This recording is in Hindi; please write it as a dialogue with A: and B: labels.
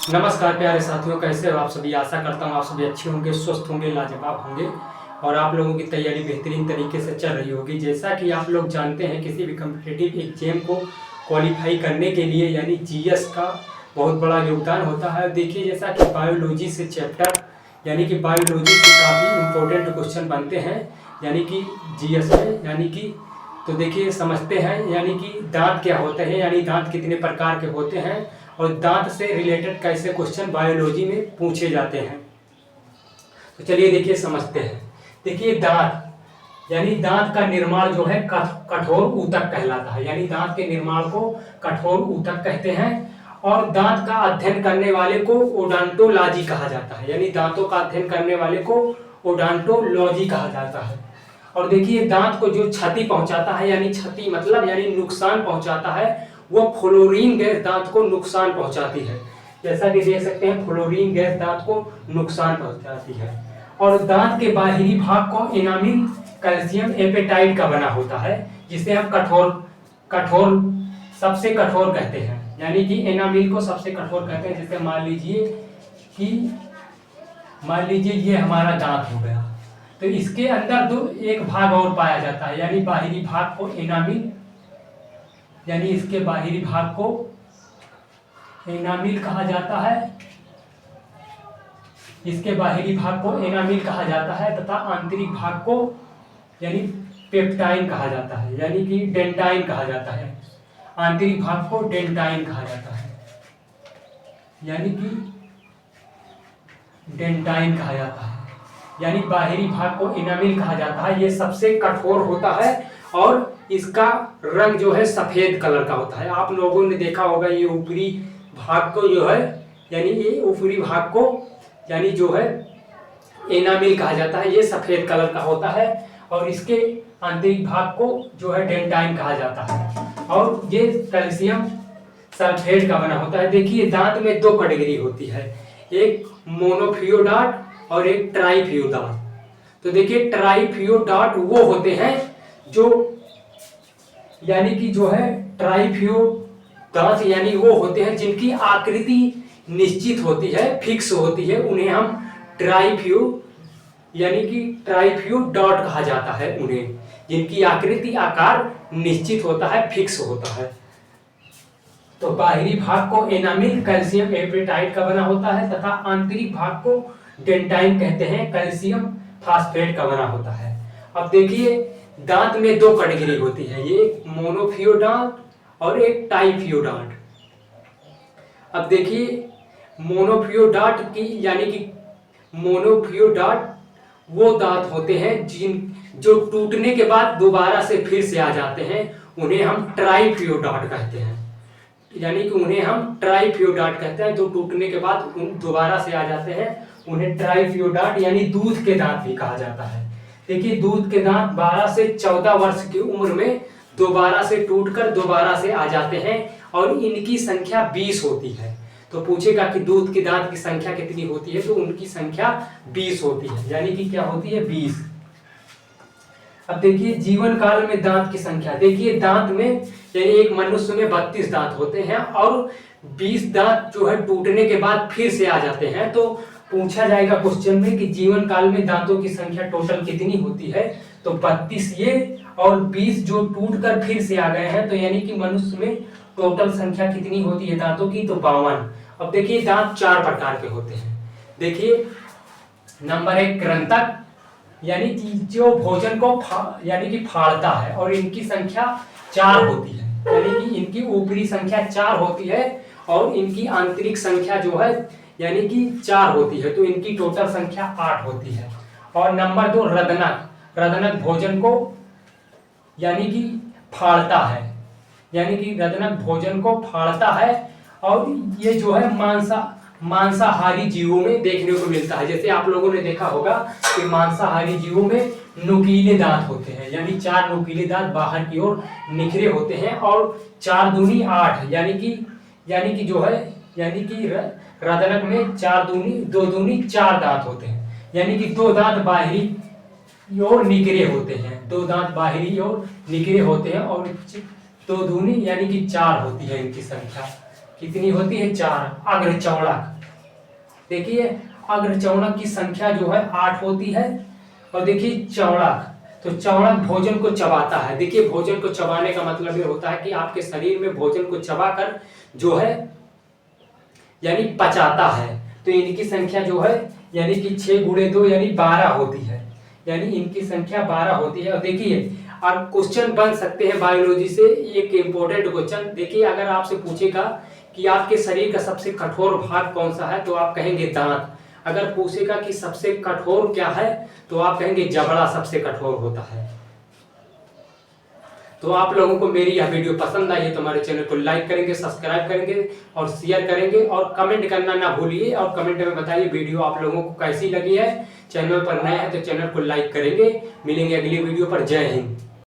A: नमस्कार प्यारे साथियों, कैसे हो आप सभी। आशा करता हूँ आप सभी अच्छे होंगे, स्वस्थ होंगे, लाजवाब होंगे और आप लोगों की तैयारी बेहतरीन तरीके से चल रही होगी। जैसा कि आप लोग जानते हैं, किसी भी कम्पिटिटिव एग्जाम को क्वालिफाई करने के लिए यानी जीएस का बहुत बड़ा योगदान होता है। देखिए, जैसा कि बायोलॉजी से चैप्टर यानी कि बायोलॉजी से काफ़ी इम्पोर्टेंट क्वेश्चन बनते हैं यानी कि जीएस में, यानी कि तो देखिए समझते हैं यानी कि दांत क्या होते हैं, यानी दांत कितने प्रकार के होते हैं और दांत से रिलेटेड कैसे क्वेश्चन बायोलॉजी में पूछे जाते हैं। तो चलिए देखिए समझते हैं। देखिए, दांत यानी दांत का निर्माण जो है कठोर ऊतक कहलाता है, यानी दांत के निर्माण को कठोर ऊतक कहते हैं। और दांत का अध्ययन करने वाले को ओडोंटोलॉजी कहा जाता है, यानी दांतों का अध्ययन करने वाले को ओडोंटोलॉजी कहा जाता है। और देखिए, दांत को जो क्षति पहुंचाता है, यानी क्षति मतलब यानी नुकसान पहुंचाता है, वो फ्लोरीन गैस दांत को नुकसान पहुंचाती है। जैसा कि देख सकते हैं, फ्लोरीन गैस दांत को नुकसान पहुंचाती है। और दांत के बाहरी भाग को एनामिल कैल्शियम एपेटाइट का बना होता है, जिसे हम कठोर कठोर सबसे कठोर कहते हैं, यानी कि एनामिल को सबसे कठोर कहते हैं। जैसे मान लीजिए ये हमारा दांत हो गया, तो इसके अंदर दो एक भाग और पाया जाता है, यानी बाहरी भाग को एनामिल, यानी इसके बाहरी भाग को एनामिल कहा जाता है, इसके बाहरी भाग को एनामिल कहा जाता है तथा आंतरिक भाग को यानी पेप्टाइन कहा जाता है, यानी कि डेंटाइन कहा जाता है। आंतरिक भाग को डेंटाइन कहा जाता है, यानी कि डेंटाइन कहा जाता है, यानी बाहरी भाग को एनामिल कहा जाता है। ये सबसे कठोर होता है और इसका रंग जो है सफेद कलर का होता है। आप लोगों ने देखा होगा, ये ऊपरी भाग को जो है यानी ये ऊपरी भाग को यानी जो है एनामिल कहा जाता है, ये सफेद कलर का होता है। और इसके आंतरिक भाग को जो है डेंटाइन कहा जाता है और ये कैल्शियम सल्फेट का बना होता है। देखिए, दांत में दो कैटेगरी होती है, एक मोनोफियोडाट और एक ट्राइफियोडाट। तो देखिए, ट्राइफियोडाट वो होते हैं जो यानी कि जो है ट्राइफियोडाट यानी वो होते हैं जिनकी आकृति निश्चित होती है, फिक्स होती है, उन्हें हम ट्राइफियोडाट कहा जाता है। उन्हें जिनकी आकृति आकार निश्चित होता है, फिक्स होता है। तो बाहरी भाग को एनामिल कैल्शियम एपेटाइट का बना होता है तथा आंतरिक भाग को डेंटाइन कहते हैं, कैल्शियम फास्फेट का बना होता है। अब देखिए, दांत में दो कैटेगरी होती है, एक मोनोफियोडाट और एक टाइफियोडाट। अब देखिए, मोनोफियोडाट की यानी कि मोनोफियोडाट वो दांत होते हैं जो टूटने के बाद दोबारा से फिर से आ जाते हैं, उन्हें हम ट्राइफियोडाट कहते हैं, यानी कि उन्हें हम ट्राइफियोडाट कहते हैं। जो टूटने के बाद दोबारा से आ जाते हैं, उन्हें ट्राइफियोडाट यानी दूध के दांत भी कहा जाता है। देखिए, दूध के दांत 12 से 14 वर्ष की उम्र में दोबारा से टूटकर दोबारा से आ जाते हैं और इनकी संख्या 20 होती है। तो पूछेगा कि दूध के दांत की संख्या कितनी होती है, तो उनकी संख्या 20 होती है, यानी कि क्या होती है, 20। अब देखिए, जीवन काल में दांत की संख्या। देखिए, दांत में यानी एक मनुष्य में 32 दांत होते हैं और 20 दांत जो है टूटने के बाद फिर से आ जाते हैं। तो पूछा जाएगा क्वेश्चन में कि जीवन काल में दांतों की संख्या टोटल कितनी होती है, तो 32 ये और 20 जो टूट कर फिर से आ गए हैं, तो यानी कि मनुष्य में टोटल संख्या कितनी होती है दांतों की, तो 52। अब देखिए, दांत 4 प्रकार के होते हैं। देखिए, नंबर 1 कृंतक, यानी कि जो भोजन को यानी कि फाड़ता है और इनकी संख्या 4 होती है, यानी कि इनकी ऊपरी संख्या 4 होती है और इनकी आंतरिक संख्या जो है यानी कि 4 होती है, तो इनकी टोटल संख्या 8 होती है। और नंबर 2 रदनक, रदनक भोजन को यानी कि फाड़ता है, यानी कि रदनक भोजन को फाड़ता है और ये जो है मांसाहारी जीवों में देखने को मिलता है। जैसे आप लोगों ने देखा होगा कि मांसाहारी जीवों में नुकीले दांत होते हैं, यानी 4 नुकीले दांत बाहर की ओर निखरे होते हैं और 4 दूनी 8, यानी कि जो है यानी कि रदनक में 4 दूनी 2 दूनी 4 दांत होते हैं, यानी कि 2 दांत बाहरी और निकरे होते हैं, 2 दांत बाहरी और निकरे होते हैं और 2 दूनी यानी कि 4 होती है इनकी संख्या कितनी होती है? 4। अग्रचौड़क, देखिए अग्रचौड़क की संख्या जो है 8 होती है। और देखिए चौड़क, तो चौड़क भोजन को चबाता है। देखिए भोजन को चबाने का मतलब ये होता है कि आपके शरीर में भोजन को चबाकर जो है यानी पचाता है। तो इनकी संख्या जो है यानी कि 6 गुणे 2 यानी 12 होती है, यानी इनकी संख्या 12 होती है। और देखिए अब क्वेश्चन बन सकते हैं बायोलॉजी से, एक इंपॉर्टेंट क्वेश्चन। देखिए अगर आपसे पूछेगा कि आपके शरीर का सबसे कठोर भाग कौन सा है, तो आप कहेंगे दांत। अगर पूछेगा कि सबसे कठोर क्या है, तो आप कहेंगे जबड़ा सबसे कठोर होता है। तो आप लोगों को मेरी यह वीडियो पसंद आई है तो हमारे चैनल को लाइक करेंगे, सब्सक्राइब करेंगे और शेयर करेंगे, और कमेंट करना ना भूलिए। और कमेंट में बताइए वीडियो आप लोगों को कैसी लगी है। चैनल पर नए हैं तो चैनल को लाइक करेंगे। मिलेंगे अगली वीडियो पर। जय हिंद।